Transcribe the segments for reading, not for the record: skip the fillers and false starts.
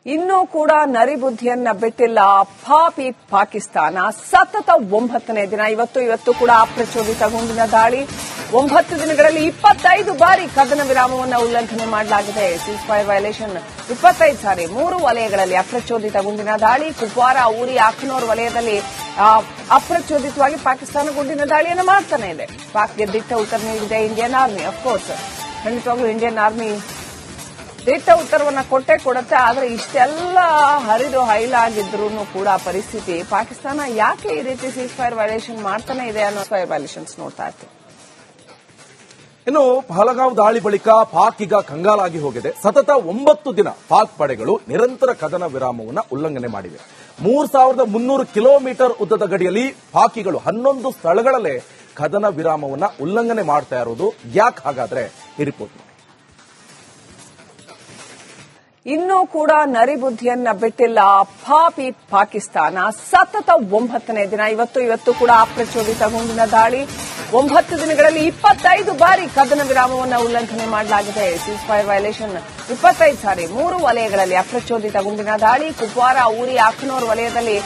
ಇನ್ನೂ ಕೂಡ ನರಿಬುದ್ಧಿಯನ್ನ ಬಿಟ್ಟಿಲ್ಲ ಪಾಪಿ ಪಾಕಿಸ್ತಾನ. ಸತತ 9ನೇ ದಿನ ಇವತ್ತು ಕೂಡ ಅಪ್ರಚೋದಿತ ಗುಂಡಿನ ದಾಳಿ. 9 ದಿನಗಳಲ್ಲಿ 25 ಬಾರಿ ಕದನ ವಿರಾಮವನ್ನು ಉಲ್ಲಂಘನೆ ಮಾಡಲಾಗಿದೆ. ಸೀಸ್ಫೈರ್ ವೈಲೇಷನ್ 25 ಸಾರಿ 3 ವಲಯಗಳಲ್ಲಿ ಅಪ್ರಚೋದಿತ ಗುಂಡಿನ ದಾಳಿ. ಕುಪ್ವಾರ, ಉರಿ, ಅಖ್ನೂರ್ ವಲಯದಲ್ಲಿ ಅಪ್ರಚೋದಿತವಾಗಿ ಪಾಕಿಸ್ತಾನ ಗುಂಡಿನ ದಾಳಿಯನ್ನು ಮಾಡ್ತಾನೆ ಇದೆ. ಪಾಕ್ಗೆ ದಿಟ್ಟ ಉತ್ತರ ನೀಡಿದೆ ಇಂಡಿಯನ್ ಆರ್ಮಿ. ಅಫ್ಕೋರ್ಸ್ ಖಂಡಿತವಾಗ್ಲೂ ಇಂಡಿಯನ್ ಆರ್ಮಿ ದಿಟ್ಟ ಉತ್ತರವನ್ನ ಕೊಡುತ್ತೆ. ಆದ್ರೆ ಇಷ್ಟೆಲ್ಲ ಹರಿದು ಹೈಲಾಗಿದ್ರು ಕೂಡ ಪರಿಸ್ಥಿತಿ ಪಾಕಿಸ್ತಾನ ಯಾಕೆ ಈ ರೀತಿ ಸೀಸ್ ಫೈರ್ ವೈಲೇಷನ್ ಮಾಡ್ತಾನೆ ಇದೆ ಅನ್ನೋ ಫೈರ್ ವೈಲೇಷನ್ಸ್ ನೋಡ್ತಾ ಇರ್ತೀವಿ. ಇನ್ನು ಪಹಲಗಾಂವ್ ದಾಳಿ ಬಳಿಕ ಪಾಕ್ ಈಗ ಕಂಗಾಲಾಗಿ ಹೋಗಿದೆ. ಸತತ 9 ದಿನ ಪಾಕ್ ಪಡೆಗಳು ನಿರಂತರ ಕದನ ವಿರಾಮವನ್ನು ಉಲ್ಲಂಘನೆ ಮಾಡಿವೆ. 3300 ಕಿಲೋಮೀಟರ್ ಉದ್ದದ ಗಡಿಯಲ್ಲಿ ಪಾಕಿಗಳು 11 ಸ್ಥಳಗಳಲ್ಲೇ ಕದನ ವಿರಾಮವನ್ನು ಉಲ್ಲಂಘನೆ ಮಾಡ್ತಾ ಇರೋದು ಯಾಕೆ ಹಾಗಾದ್ರೆ ಈ ರಿಪೋರ್ಟ್. ಇನ್ನೂ ಕೂಡ ನರಿಬುದ್ಧಿಯನ್ನ ಬಿಟ್ಟಿಲ್ಲ ಪಾಪಿ ಪಾಕಿಸ್ತಾನ. ಸತತ 9ನೇ ದಿನ ಇವತ್ತು ಕೂಡ ಅಪ್ರಚೋದಿತ ಗುಂಡಿನ ದಾಳಿ. 9 ದಿನಗಳಲ್ಲಿ 25 ಬಾರಿ ಕದನ ವಿರಾಮವನ್ನು ಉಲ್ಲಂಘನೆ ಮಾಡಲಾಗಿದೆ. ಸೀಸ್ ಫೈರ್ ವೈಲೇಷನ್ 25 ಸಾರಿ 3 ವಲಯಗಳಲ್ಲಿ ಅಪ್ರಚೋದಿತ ಗುಂಡಿನ ದಾಳಿ. ಕುಪ್ವಾರ, ಉರಿ, ಅಖ್ನೂರ್ ವಲಯದಲ್ಲಿ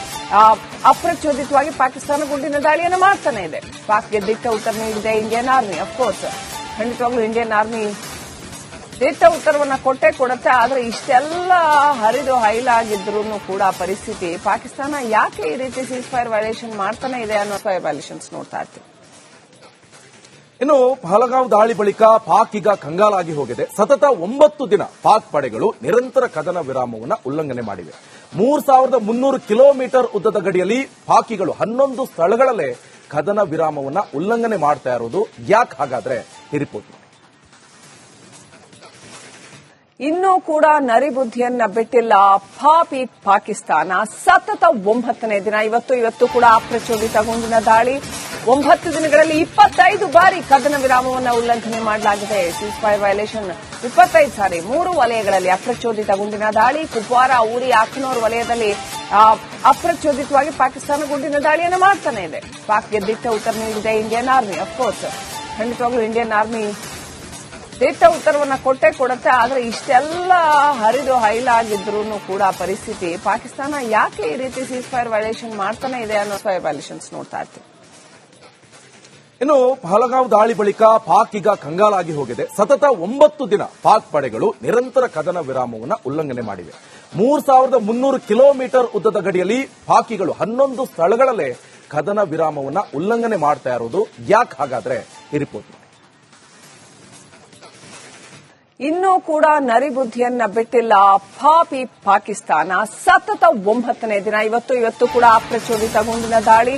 ಅಪ್ರಚೋದಿತವಾಗಿ ಪಾಕಿಸ್ತಾನ ಗುಂಡಿನ ದಾಳಿಯನ್ನು ಮಾಡ್ತಾನೆ ಇದೆ. ಪಾಕ್ಗೆ ದಿಟ್ಟ ಉತ್ತರ ನೀಡಿದೆ ಇಂಡಿಯನ್ ಆರ್ಮಿ. ಅಫ್ಕೋರ್ಸ್ ಖಂಡಿತವಾಗ್ಲೂ ಇಂಡಿಯನ್ ಆರ್ಮಿ ದಿಟ್ಟ ಉತ್ತರವನ್ನ ಕೊಡುತ್ತೆ. ಆದ್ರೆ ಇಷ್ಟೆಲ್ಲ ಹರಿದು ಹೈಲಾಗಿದ್ರು ಕೂಡ ಪರಿಸ್ಥಿತಿ ಪಾಕಿಸ್ತಾನ ಯಾಕೆ ಈ ರೀತಿ ಸೀಸ್ ಫೈರ್ ವೈಲೇಷನ್ ಮಾಡ್ತಾನೆ ಇದೆ ಅನ್ನೋ ಫೈರ್ ವೈಲೇಷನ್ಸ್ ನೋಡ್ತಾ ಇರ್ತೀವಿ. ಇನ್ನು ಪಹಲಗಾಂವ್ ದಾಳಿ ಬಳಿಕ ಪಾಕ್ ಈಗ ಕಂಗಾಲಾಗಿ ಹೋಗಿದೆ. ಸತತ 9 ದಿನ ಪಾಕ್ ಪಡೆಗಳು ನಿರಂತರ ಕದನ ವಿರಾಮವನ್ನು ಉಲ್ಲಂಘನೆ ಮಾಡಿವೆ. 3300 ಕಿಲೋಮೀಟರ್ ಉದ್ದದ ಗಡಿಯಲ್ಲಿ ಪಾಕಿಗಳು 11 ಸ್ಥಳಗಳಲ್ಲೇ ಕದನ ವಿರಾಮವನ್ನು ಉಲ್ಲಂಘನೆ ಮಾಡ್ತಾ ಇರೋದು ಯಾಕೆ ಹಾಗಾದ್ರೆ ಈ ರಿಪೋರ್ಟ್. ಇನ್ನೂ ಕೂಡ ನರಿಬುದ್ಧಿಯನ್ನ ಬಿಟ್ಟಿಲ್ಲ ಪಾಪಿ ಪಾಕಿಸ್ತಾನ. ಸತತ 9ನೇ ದಿನ ಇವತ್ತು ಕೂಡ ಅಪ್ರಚೋದಿತ ಗುಂಡಿನ ದಾಳಿ. 9 ದಿನಗಳಲ್ಲಿ 25 ಬಾರಿ ಕದನ ವಿರಾಮವನ್ನು ಉಲ್ಲಂಘನೆ ಮಾಡಲಾಗಿದೆ. ಸೀಸ್ ಫೈರ್ ವೈಲೇಷನ್ 25 ಸಾರಿ 3 ವಲಯಗಳಲ್ಲಿ ಅಪ್ರಚೋದಿತ ಗುಂಡಿನ ದಾಳಿ. ಕುಪ್ವಾರ, ಉರಿ, ಅಖ್ನೂರ್ ವಲಯದಲ್ಲಿ ಅಪ್ರಚೋದಿತವಾಗಿ ಪಾಕಿಸ್ತಾನ ಗುಂಡಿನ ದಾಳಿಯನ್ನು ಮಾಡ್ತಾನೆ ಇದೆ. ಪಾಕ್ಗೆ ದಿಟ್ಟ ಉತ್ತರ ನೀಡಿದೆ ಇಂಡಿಯನ್ ಆರ್ಮಿ. ಅಫ್ಕೋರ್ಸ್ ಖಂಡಿತವಾಗ್ಲೂ ಇಂಡಿಯನ್ ಆರ್ಮಿ ದಿಟ್ಟ ಉತ್ತರವನ್ನ ಕೊಡುತ್ತೆ. ಆದ್ರೆ ಇಷ್ಟೆಲ್ಲ ಹರಿದು ಹೈಲಾಗಿದ್ರು ಕೂಡ ಪರಿಸ್ಥಿತಿ ಪಾಕಿಸ್ತಾನ ಯಾಕೆ ಈ ರೀತಿ ಸೀಸ್ ಫೈರ್ ವೈಲೇಷನ್ ಮಾಡ್ತಾನೆ ಇದೆ ಅನ್ನೋ ಫೈರ್ ವೈಲೇಷನ್ಸ್ ನೋಡ್ತಾ ಇರ್ತೀವಿ. ಇನ್ನು ಪಹಲಗಾಂವ್ ದಾಳಿ ಬಳಿಕ ಪಾಕ್ ಈಗ ಕಂಗಾಲಾಗಿ ಹೋಗಿದೆ. ಸತತ 9 ದಿನ ಪಾಕ್ ಪಡೆಗಳು ನಿರಂತರ ಕದನ ವಿರಾಮವನ್ನು ಉಲ್ಲಂಘನೆ ಮಾಡಿವೆ. 3300 ಕಿಲೋಮೀಟರ್ ಉದ್ದದ ಗಡಿಯಲ್ಲಿ ಪಾಕಿಗಳು 11 ಸ್ಥಳಗಳಲ್ಲೇ ಕದನ ವಿರಾಮವನ್ನು ಉಲ್ಲಂಘನೆ ಮಾಡ್ತಾ ಇರೋದು ಯಾಕೆ ಹಾಗಾದ್ರೆ ಈ ರಿಪೋರ್ಟ್. ಇನ್ನೂ ಕೂಡ ನರಿಬುದ್ಧಿಯನ್ನ ಬಿಟ್ಟಿಲ್ಲ ಪಾಪಿ ಪಾಕಿಸ್ತಾನ. ಸತತ 9ನೇ ದಿನ ಇವತ್ತು ಕೂಡ ಅಪ್ರಚೋದಿತ ಗುಂಡಿನ ದಾಳಿ.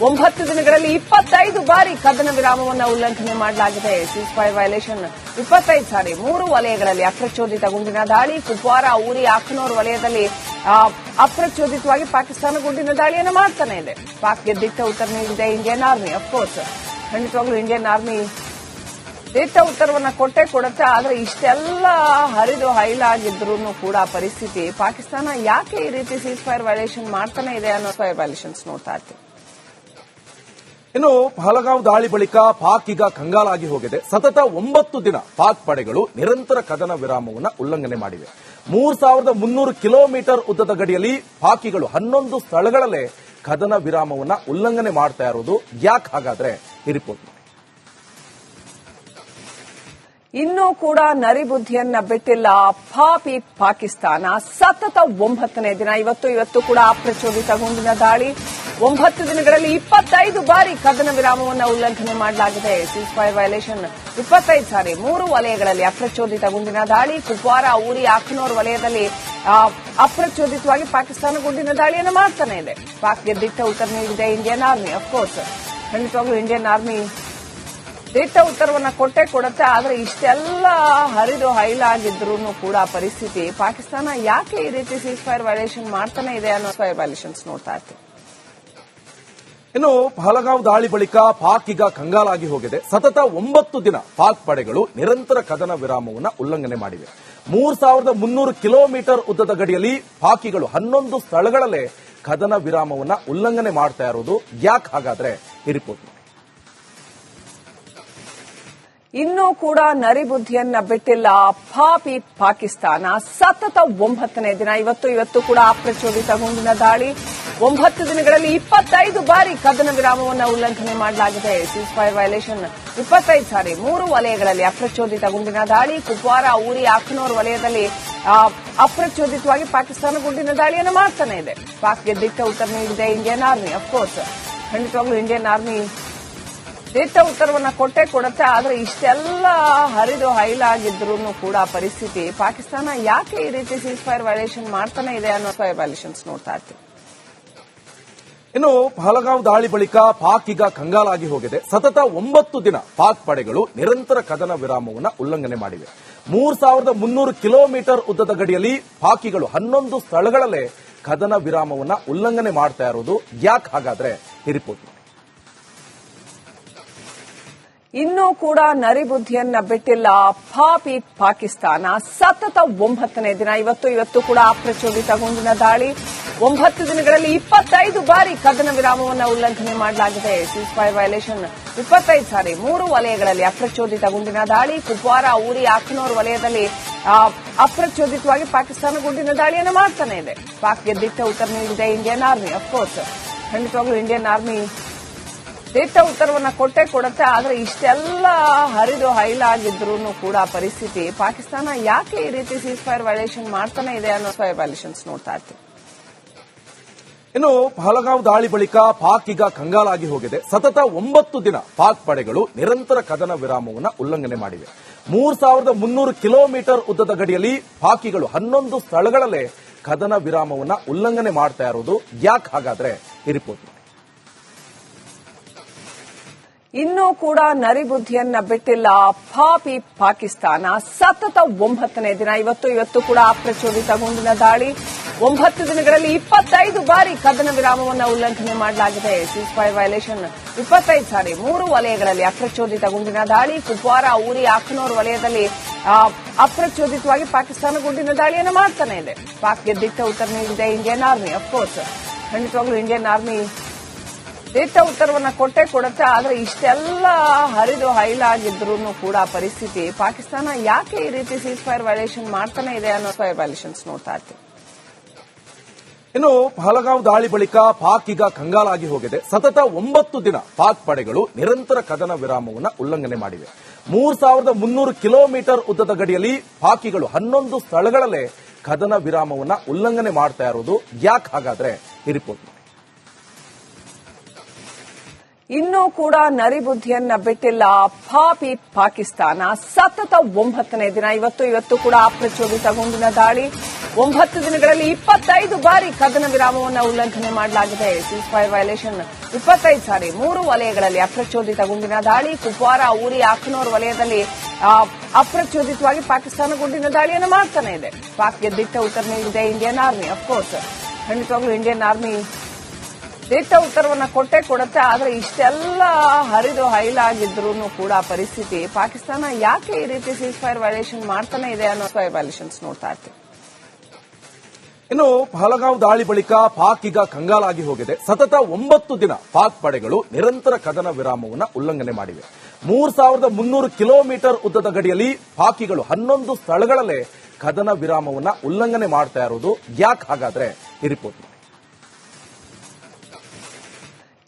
9 ದಿನಗಳಲ್ಲಿ 25 ಬಾರಿ ಕದನ ವಿರಾಮವನ್ನು ಉಲ್ಲಂಘನೆ ಮಾಡಲಾಗಿದೆ. ಸೀಸ್ ಫೈರ್ ವೈಲೇಷನ್ 25 ಸಾರಿ 3 ವಲಯಗಳಲ್ಲಿ ಅಪ್ರಚೋದಿತ ಗುಂಡಿನ ದಾಳಿ. ಕುಪ್ವಾರ, ಉರಿ, ಅಖ್ನೂರ್ ವಲಯದಲ್ಲಿ ಅಪ್ರಚೋದಿತವಾಗಿ ಪಾಕಿಸ್ತಾನ ಗುಂಡಿನ ದಾಳಿಯನ್ನು ಮಾಡ್ತಾನೆ ಇದೆ. ಪಾಕ್ಗೆ ದಿಟ್ಟ ಉತ್ತರ ನೀಡಿದೆ ಇಂಡಿಯನ್ ಆರ್ಮಿ. ಅಫ್ಕೋರ್ಸ್ ಖಂಡಿತವಾಗ್ಲೂ ಇಂಡಿಯನ್ ಆರ್ಮಿ ದಿಟ್ಟ ಉತ್ತರವನ್ನ ಕೊಡುತ್ತೆ. ಆದ್ರೆ ಇಷ್ಟೆಲ್ಲ ಹರಿದು ಹೈಲಾಗಿದ್ರು ಕೂಡ ಪರಿಸ್ಥಿತಿ ಪಾಕಿಸ್ತಾನ ಯಾಕೆ ಈ ರೀತಿ ಸೀಸ್ ಫೈರ್ ವೈಲೇಷನ್ ಮಾಡ್ತಾನೆ ಇದೆ ಅನ್ನೋ ಫೈರ್ ವೈಲೇಷನ್ಸ್ ನೋಡ್ತಾ ಇರ್ತೀವಿ. ಇನ್ನು ಪಹಲಗಾಂವ್ ದಾಳಿ ಬಳಿಕ ಪಾಕ್ ಈಗ ಕಂಗಾಲಾಗಿ ಹೋಗಿದೆ. ಸತತ 9 ದಿನ ಪಾಕ್ ಪಡೆಗಳು ನಿರಂತರ ಕದನ ವಿರಾಮವನ್ನು ಉಲ್ಲಂಘನೆ ಮಾಡಿವೆ. 3300 ಕಿಲೋಮೀಟರ್ ಉದ್ದದ ಗಡಿಯಲ್ಲಿ ಪಾಕಿಗಳು 11 ಸ್ಥಳಗಳಲ್ಲೇ ಕದನ ವಿರಾಮವನ್ನು ಉಲ್ಲಂಘನೆ ಮಾಡ್ತಾ ಇರೋದು ಯಾಕೆ ಹಾಗಾದ್ರೆ ಈ ರಿಪೋರ್ಟ್. ಇನ್ನೂ ಕೂಡ ನರಿಬುದ್ಧಿಯನ್ನ ಬಿಟ್ಟಿಲ್ಲ ಪಾಪಿ ಪಾಕಿಸ್ತಾನ. ಸತತ 9ನೇ ದಿನ ಇವತ್ತು ಕೂಡ ಅಪ್ರಚೋದಿತ ಗುಂಡಿನ ದಾಳಿ. 9 ದಿನಗಳಲ್ಲಿ 25 ಬಾರಿ ಕದನ ವಿರಾಮವನ್ನು ಉಲ್ಲಂಘನೆ ಮಾಡಲಾಗಿದೆ. ಸೀಸ್ ಫೈರ್ ವೈಲೇಷನ್ 25 ಸಾರಿ 3 ವಲಯಗಳಲ್ಲಿ ಅಪ್ರಚೋದಿತ ಗುಂಡಿನ ದಾಳಿ. ಕುಪ್ವಾರ, ಉರಿ, ಅಖ್ನೂರ್ ವಲಯದಲ್ಲಿ ಅಪ್ರಚೋದಿತವಾಗಿ ಪಾಕಿಸ್ತಾನ ಗುಂಡಿನ ದಾಳಿಯನ್ನು ಮಾಡ್ತಾನೆ ಇದೆ. ಪಾಕ್ಗೆ ದಿಟ್ಟ ಉತ್ತರ ನೀಡಿದೆ ಇಂಡಿಯನ್ ಆರ್ಮಿ. ಅಫ್ಕೋರ್ಸ್ ಖಂಡಿತವಾಗ್ಲೂ ಇಂಡಿಯನ್ ಆರ್ಮಿ ದಿಟ್ಟ ಉತ್ತರವನ್ನ ಕೊಡುತ್ತೆ. ಆದ್ರೆ ಇಷ್ಟೆಲ್ಲ ಹರಿದು ಹೈಲಾಗಿದ್ರು ಕೂಡ ಪರಿಸ್ಥಿತಿ ಪಾಕಿಸ್ತಾನ ಯಾಕೆ ಈ ರೀತಿ ಸೀಸ್ ಫೈರ್ ವೈಲೇಷನ್ ಮಾಡ್ತಾನೆ ಇದೆ ಅನ್ನೋ ಫೈರ್ ವೈಲೇಷನ್ಸ್ ನೋಡ್ತಾ ಇರ್ತೀವಿ. ಇನ್ನು ಪಹಲಗಾಂವ್ ದಾಳಿ ಬಳಿಕ ಪಾಕ್ ಈಗ ಕಂಗಾಲಾಗಿ ಹೋಗಿದೆ. ಸತತ 9 ದಿನ ಪಾಕ್ ಪಡೆಗಳು ನಿರಂತರ ಕದನ ವಿರಾಮವನ್ನು ಉಲ್ಲಂಘನೆ ಮಾಡಿವೆ. 3300 ಕಿಲೋಮೀಟರ್ ಉದ್ದದ ಗಡಿಯಲ್ಲಿ ಪಾಕಿಗಳು 11 ಸ್ಥಳಗಳಲ್ಲೇ ಕದನ ವಿರಾಮವನ್ನು ಉಲ್ಲಂಘನೆ ಮಾಡ್ತಾ ಇರೋದು ಯಾಕೆ ಹಾಗಾದ್ರೆ ಈ ರಿಪೋರ್ಟ್. ಇನ್ನೂ ಕೂಡ ನರಿಬುದ್ಧಿಯನ್ನ ಬಿಟ್ಟಿಲ್ಲ ಪಾಪಿ ಪಾಕಿಸ್ತಾನ. ಸತತ 9ನೇ ದಿನ ಇವತ್ತು ಕೂಡ ಅಪ್ರಚೋದಿತ ಗುಂಡಿನ ದಾಳಿ. 9 ದಿನಗಳಲ್ಲಿ 25 ಬಾರಿ ಕದನ ವಿರಾಮವನ್ನು ಉಲ್ಲಂಘನೆ ಮಾಡಲಾಗಿದೆ. ಸೀಸ್ ಫೈರ್ ವೈಲೇಷನ್ 25 ಸಾರಿ 3 ವಲಯಗಳಲ್ಲಿ ಅಪ್ರಚೋದಿತ ಗುಂಡಿನ ದಾಳಿ. ಕುಪ್ವಾರ, ಉರಿ, ಅಖ್ನೂರ್ ವಲಯದಲ್ಲಿ ಅಪ್ರಚೋದಿತವಾಗಿ ಪಾಕಿಸ್ತಾನ ಗುಂಡಿನ ದಾಳಿಯನ್ನು ಮಾಡ್ತಾನೆ ಇದೆ. ಪಾಕ್ಗೆ ದಿಟ್ಟ ಉತ್ತರ ನೀಡಿದೆ ಇಂಡಿಯನ್ ಆರ್ಮಿ. ಅಫ್ಕೋರ್ಸ್ ಖಂಡಿತವಾಗ್ಲೂ ಇಂಡಿಯನ್ ಆರ್ಮಿ ದಿಟ್ಟ ಉತ್ತರವನ್ನ ಕೊಡುತ್ತೆ. ಆದ್ರೆ ಇಷ್ಟೆಲ್ಲ ಹರಿದು ಹೈಲಾಗಿದ್ರು ಕೂಡ ಪರಿಸ್ಥಿತಿ ಪಾಕಿಸ್ತಾನ ಯಾಕೆ ಈ ರೀತಿ ಸೀಸ್ ಫೈರ್ ವೈಲೇಷನ್ ಮಾಡ್ತಾನೆ ಇದೆ ಅನ್ನೋ ವೈಲೇಷನ್ಸ್ ನೋಡ್ತಾ ಇರ್ತೀವಿ. ಇನ್ನು ಪಹಲಗಾಂವ್ ದಾಳಿ ಬಳಿಕ ಪಾಕ್ ಈಗ ಕಂಗಾಲಾಗಿ ಹೋಗಿದೆ. ಸತತ 9 ದಿನ ಪಾಕ್ ಪಡೆಗಳು ನಿರಂತರ ಕದನ ವಿರಾಮವನ್ನು ಉಲ್ಲಂಘನೆ ಮಾಡಿವೆ. 3300 ಕಿಲೋಮೀಟರ್ ಉದ್ದದ ಗಡಿಯಲ್ಲಿ ಪಾಕಿಗಳು 11 ಸ್ಥಳಗಳಲ್ಲೇ ಕದನ ವಿರಾಮವನ್ನು ಉಲ್ಲಂಘನೆ ಮಾಡ್ತಾ ಇರೋದು ಯಾಕೆ ಹಾಗಾದ್ರೆ ಈ ರಿಪೋರ್ಟ್. ಇನ್ನೂ ಕೂಡ ನರಿಬುದ್ಧಿಯನ್ನ ಬಿಟ್ಟಿಲ್ಲ ಪಾಪಿ ಪಾಕಿಸ್ತಾನ. ಸತತ 9ನೇ ದಿನ ಇವತ್ತು ಕೂಡ ಅಪ್ರಚೋದಿತ ಗುಂಡಿನ ದಾಳಿ. 9 ದಿನಗಳಲ್ಲಿ 25 ಬಾರಿ ಕದನ ವಿರಾಮವನ್ನು ಉಲ್ಲಂಘನೆ ಮಾಡಲಾಗಿದೆ. ಸೀಸ್ ಫೈರ್ ವೈಲೇಷನ್ 25 ಸಾರಿ 3 ವಲಯಗಳಲ್ಲಿ ಅಪ್ರಚೋದಿತ ಗುಂಡಿನ ದಾಳಿ. ಕುಪ್ವಾರ, ಉರಿ, ಅಖ್ನೂರ್ ವಲಯದಲ್ಲಿ ಅಪ್ರಚೋದಿತವಾಗಿ ಪಾಕಿಸ್ತಾನ ಗುಂಡಿನ ದಾಳಿಯನ್ನು ಮಾಡ್ತಾನೆ ಇದೆ. ಪಾಕ್ಗೆ ದಿಟ್ಟ ಉತ್ತರ ನೀಡಿದೆ ಇಂಡಿಯನ್ ಆರ್ಮಿ. ಅಫ್ಕೋರ್ಸ್ ಖಂಡಿತವಾಗ್ಲೂ ಇಂಡಿಯನ್ ಆರ್ಮಿ ದಿಟ್ಟ ಉತ್ತರವನ್ನ ಕೊಡುತ್ತೆ. ಆದ್ರೆ ಇಷ್ಟೆಲ್ಲ ಹರಿದು ಹೈಲಾಗಿದ್ರು ಕೂಡ ಪರಿಸ್ಥಿತಿ ಪಾಕಿಸ್ತಾನ ಯಾಕೆ ಈ ರೀತಿ ಸೀಸ್ ಫೈರ್ ವೈಲೇಷನ್ ಮಾಡ್ತಾನೆ ಇದೆ ಅನ್ನೋ ವೈಲೇಷನ್ಸ್ ನೋಡ್ತಾ ಇರ್ತೀವಿ. ಇನ್ನು ಪಹಲಗಾಂವ್ ದಾಳಿ ಬಳಿಕ ಪಾಕ್ ಈಗ ಕಂಗಾಲಾಗಿ ಹೋಗಿದೆ. ಸತತ 9 ದಿನ ಪಾಕ್ ಪಡೆಗಳು ನಿರಂತರ ಕದನ ವಿರಾಮವನ್ನು ಉಲ್ಲಂಘನೆ ಮಾಡಿವೆ. 3300 ಕಿಲೋಮೀಟರ್ ಉದ್ದದ ಗಡಿಯಲ್ಲಿ ಪಾಕಿಗಳು 11 ಸ್ಥಳಗಳಲ್ಲೇ ಕದನ ವಿರಾಮವನ್ನು ಉಲ್ಲಂಘನೆ ಮಾಡ್ತಾ ಇರೋದು ಯಾಕೆ ಹಾಗಾದ್ರೆ ಈ ರಿಪೋರ್ಟ್. ಇನ್ನೂ ಕೂಡ ನರಿಬುದ್ಧಿಯನ್ನ ಬಿಟ್ಟಿಲ್ಲ ಪಾಪಿ ಪಾಕಿಸ್ತಾನ. ಸತತ 9ನೇ ದಿನ ಇವತ್ತು ಕೂಡ ಅಪ್ರಚೋದಿತ ಗುಂಡಿನ ದಾಳಿ. 9 ದಿನಗಳಲ್ಲಿ 25 ಬಾರಿ ಕದನ ವಿರಾಮವನ್ನು ಉಲ್ಲಂಘನೆ ಮಾಡಲಾಗಿದೆ. ಸೀಸ್ ಫೈರ್ ವೈಲೇಷನ್ 25 ಸಾರಿ 3 ವಲಯಗಳಲ್ಲಿ ಅಪ್ರಚೋದಿತ ಗುಂಡಿನ ದಾಳಿ. ಕುಪ್ವಾರ, ಉರಿ, ಅಖ್ನೂರ್ ವಲಯದಲ್ಲಿ ಅಪ್ರಚೋದಿತವಾಗಿ ಪಾಕಿಸ್ತಾನ ಗುಂಡಿನ ದಾಳಿಯನ್ನು ಮಾಡ್ತಾನೆ ಇದೆ. ಪಾಕ್ಗೆ ದಿಟ್ಟ ಉತ್ತರ ನೀಡಿದೆ ಇಂಡಿಯನ್ ಆರ್ಮಿ. ಅಫ್ಕೋರ್ಸ್ ಖಂಡಿತವಾಗ್ಲೂ ಇಂಡಿಯನ್ ಆರ್ಮಿ ದಿಟ್ಟ ಉತ್ತರವನ್ನ ಕೊಡುತ್ತೆ. ಆದ್ರೆ ಇಷ್ಟೆಲ್ಲ ಹರಿದು ಹೈಲಾಗಿದ್ರು ಕೂಡ ಪರಿಸ್ಥಿತಿ ಪಾಕಿಸ್ತಾನ ಯಾಕೆ ಈ ರೀತಿ ಸೀಸ್ ಫೈರ್ ವೈಲೇಷನ್ ಮಾಡ್ತಾನೆ ಇದೆ ಅನ್ನೋ ವೈಲೇಷನ್ಸ್ ನೋಡ್ತಾ ಇರ್ತೀವಿ. ಇನ್ನು ಪಹಲಗಾಂವ್ ದಾಳಿ ಬಳಿಕ ಪಾಕ್ ಈಗ ಕಂಗಾಲಾಗಿ ಹೋಗಿದೆ. ಸತತ 9 ದಿನ ಪಾಕ್ ಪಡೆಗಳು ನಿರಂತರ ಕದನ ವಿರಾಮವನ್ನು ಉಲ್ಲಂಘನೆ ಮಾಡಿವೆ. 3300 ಕಿಲೋಮೀಟರ್ ಉದ್ದದ ಗಡಿಯಲ್ಲಿ ಪಾಕಿಗಳು 11 ಸ್ಥಳಗಳಲ್ಲೇ ಕದನ ವಿರಾಮವನ್ನು ಉಲ್ಲಂಘನೆ ಮಾಡ್ತಾ ಇರೋದು ಯಾಕೆ ಹಾಗಾದ್ರೆ ಈ ರಿಪೋರ್ಟ್. ಇನ್ನೂ ಕೂಡ ನರಿಬುದ್ಧಿಯನ್ನ ಬಿಟ್ಟಿಲ್ಲ ಪಾಪಿ ಪಾಕಿಸ್ತಾನ. ಸತತ 9ನೇ ದಿನ ಇವತ್ತು ಕೂಡ ಅಪ್ರಚೋದಿತ ಗುಂಡಿನ ದಾಳಿ. 9 ದಿನಗಳಲ್ಲಿ 25 ಬಾರಿ ಕದನ ವಿರಾಮವನ್ನು ಉಲ್ಲಂಘನೆ ಮಾಡಲಾಗಿದೆ. ಸೀಸ್ ಫೈರ್ ವೈಲೇಷನ್ 25 ಸಾರಿ 3 ವಲಯಗಳಲ್ಲಿ ಅಪ್ರಚೋದಿತ ಗುಂಡಿನ ದಾಳಿ. ಕುಪ್ವಾರ, ಉರಿ, ಅಖ್ನೂರ್ ವಲಯದಲ್ಲಿ ಅಪ್ರಚೋದಿತವಾಗಿ ಪಾಕಿಸ್ತಾನ ಗುಂಡಿನ ದಾಳಿಯನ್ನು ಮಾಡ್ತಾನೆ ಇದೆ. ಪಾಕ್ಗೆ ದಿಟ್ಟ ಉತ್ತರ ನೀಡಿದೆ ಇಂಡಿಯನ್ ಆರ್ಮಿ. ಅಫ್ಕೋರ್ಸ್ ಖಂಡಿತವಾಗ್ಲೂ ಇಂಡಿಯನ್ ಆರ್ಮಿ ದಿಟ್ಟ ಉತ್ತರವನ್ನ ಕೊಡುತ್ತೆ. ಆದ್ರೆ ಇಷ್ಟೆಲ್ಲ ಹರಿದು ಹೈಲಾಗಿದ್ರು ಕೂಡ ಪರಿಸ್ಥಿತಿ ಪಾಕಿಸ್ತಾನ ಯಾಕೆ ಈ ರೀತಿ ಸೀಸ್ ಫೈರ್ ವೈಲೇಷನ್ ಮಾಡ್ತಾನೆ ಇದೆ ಅನ್ನೋ ವೈಲೇಷನ್ಸ್ ನೋಡ್ತಾ ಇರ್ತೀವಿ. ಇನ್ನು ಪಹಲಗಾಂವ್ ದಾಳಿ ಬಳಿಕ ಪಾಕ್ ಈಗ ಕಂಗಾಲಾಗಿ ಹೋಗಿದೆ. ಸತತ 9 ದಿನ ಪಾಕ್ ಪಡೆಗಳು ನಿರಂತರ ಕದನ ವಿರಾಮವನ್ನು ಉಲ್ಲಂಘನೆ ಮಾಡಿವೆ. 3300 ಕಿಲೋಮೀಟರ್ ಉದ್ದದ ಗಡಿಯಲ್ಲಿ ಪಾಕಿಗಳು 11 ಸ್ಥಳಗಳಲ್ಲೇ ಕದನ ವಿರಾಮವನ್ನು ಉಲ್ಲಂಘನೆ ಮಾಡ್ತಾ ಇರೋದು ಯಾಕೆ ಹಾಗಾದ್ರೆ ಈ ರಿಪೋರ್ಟ್.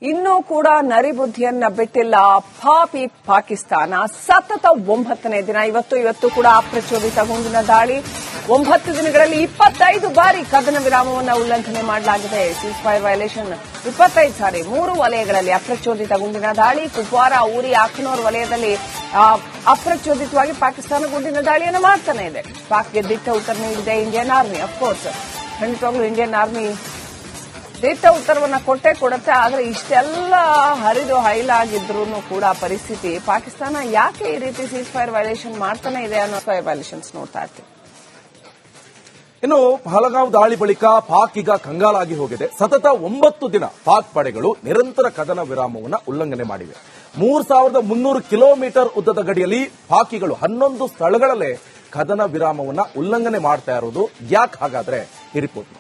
ಇನ್ನೂ ಕೂಡ ನರಿಬುದ್ಧಿಯನ್ನ ಬಿಟ್ಟಿಲ್ಲ ಪಾಪಿ ಪಾಕಿಸ್ತಾನ. ಸತತ 9ನೇ ದಿನ ಇವತ್ತು ಕೂಡ ಅಪ್ರಚೋದಿತ ಗುಂಡಿನ ದಾಳಿ. 9 ದಿನಗಳಲ್ಲಿ 25 ಬಾರಿ ಕದನ ವಿರಾಮವನ್ನು ಉಲ್ಲಂಘನೆ ಮಾಡಲಾಗಿದೆ. ಸೀಸ್ ಫೈರ್ ವೈಲೇಷನ್ 25 ಸಾರಿ 3 ವಲಯಗಳಲ್ಲಿ ಅಪ್ರಚೋದಿತ ಗುಂಡಿನ ದಾಳಿ. ಕುಪ್ವಾರ, ಉರಿ, ಅಖ್ನೂರ್ ವಲಯದಲ್ಲಿ ಅಪ್ರಚೋದಿತವಾಗಿ ಪಾಕಿಸ್ತಾನ ಗುಂಡಿನ ದಾಳಿಯನ್ನು ಮಾಡ್ತಾನೆ ಇದೆ. ಪಾಕ್ಗೆ ದಿಟ್ಟ ಉತ್ತರ ನೀಡಿದೆ ಇಂಡಿಯನ್ ಆರ್ಮಿ. ಅಫ್ಕೋರ್ಸ್ ಖಂಡಿತವಾಗ್ಲೂ ಇಂಡಿಯನ್ ಆರ್ಮಿ ದಿಟ್ಟ ಉತ್ತರವನ್ನ ಕೊಡುತ್ತೆ. ಆದ್ರೆ ಇಷ್ಟೆಲ್ಲ ಹರಿದು ಹೈಲಾಗಿದ್ರು ಕೂಡ ಪರಿಸ್ಥಿತಿ ಪಾಕಿಸ್ತಾನ ಯಾಕೆ ಈ ರೀತಿ ಸೀಸ್ ಫೈರ್ ವೈಲೇಷನ್ ಮಾಡ್ತಾನೆ ಇದೆ ಅನ್ನೋ ವೈಲೇಷನ್ಸ್ ನೋಡ್ತಾ ಇರ್ತೀವಿ. ಇನ್ನು ಪಹಲಗಾಂವ್ ದಾಳಿ ಬಳಿಕ ಪಾಕ್ ಈಗ ಕಂಗಾಲಾಗಿ ಹೋಗಿದೆ. ಸತತ 9 ದಿನ ಪಾಕ್ ಪಡೆಗಳು ನಿರಂತರ ಕದನ ವಿರಾಮವನ್ನು ಉಲ್ಲಂಘನೆ ಮಾಡಿವೆ. 3300 ಕಿಲೋಮೀಟರ್ ಉದ್ದದ ಗಡಿಯಲ್ಲಿ ಪಾಕಿಗಳು 11 ಸ್ಥಳಗಳಲ್ಲೇ ಕದನ ವಿರಾಮವನ್ನು ಉಲ್ಲಂಘನೆ ಮಾಡ್ತಾ ಇರೋದು ಯಾಕೆ ಹಾಗಾದ್ರೆ ಈ ರಿಪೋರ್ಟ್.